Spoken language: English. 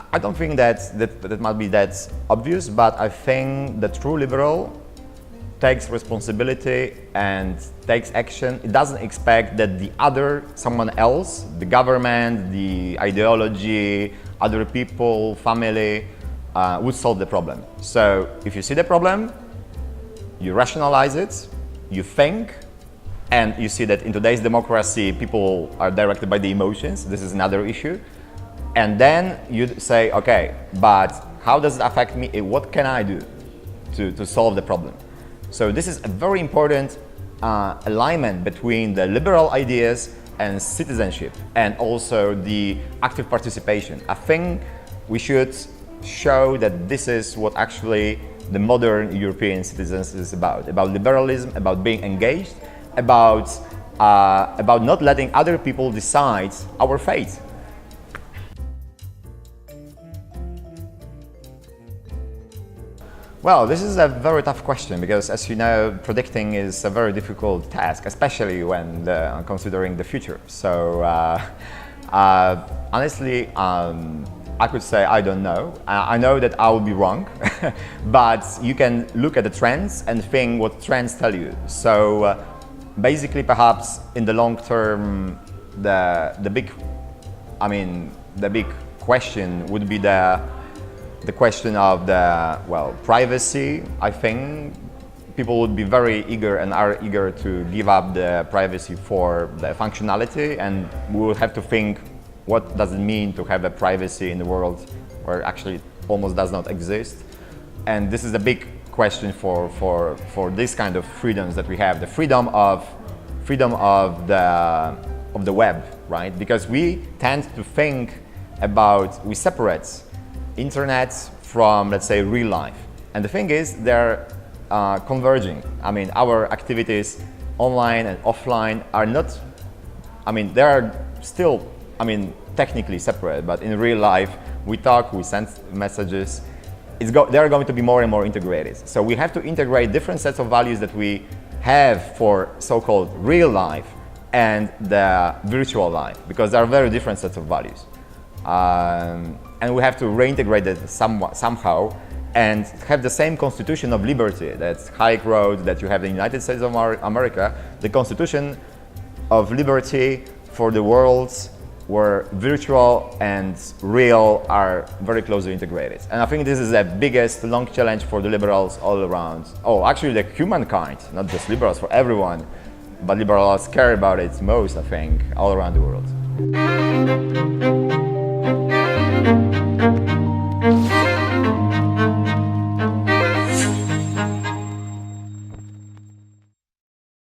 I don't think that might be that obvious, but I think the true liberal takes responsibility and takes action. It doesn't expect that the other, someone else, the government, the ideology, other people, family, would solve the problem. So if you see the problem, you rationalize it, you think, and you see that in today's democracy, people are directed by the emotions. This is another issue. And then you say, okay, but how does it affect me? What can I do to solve the problem? So this is a very important alignment between the liberal ideas and citizenship, and also the active participation. I think we should show that this is what actually the modern European citizens is about liberalism, about being engaged, about not letting other people decide our fate. Well, this is a very tough question because, as you know, predicting is a very difficult task, especially when considering the future. So, honestly, I could say I don't know. I know that I will be wrong, but you can look at the trends and think what trends tell you. So, basically, perhaps in the long term, the big question would be the question of privacy. I think people would be very eager and are eager to give up the privacy for the functionality, and we will have to think what does it mean to have a privacy in the world where actually it almost does not exist. And this is a big question for this kind of freedoms that we have, the freedom of the web, right? Because we tend to think we separate internet from, let's say, real life. And the thing is, they're converging. I mean, our activities online and offline are not, they are still, technically separate, but in real life, we talk, we send messages. They're going to be more and more integrated. So we have to integrate different sets of values that we have for so-called real life and the virtual life, because there are very different sets of values. And we have to reintegrate it somehow and have the same constitution of liberty, that's High Road, that you have in the United States of America, the constitution of liberty for the worlds where virtual and real are very closely integrated. And I think this is the biggest long challenge for the liberals all around. Oh, actually the humankind, not just liberals, for everyone, but liberals care about it most, I think, all around the world.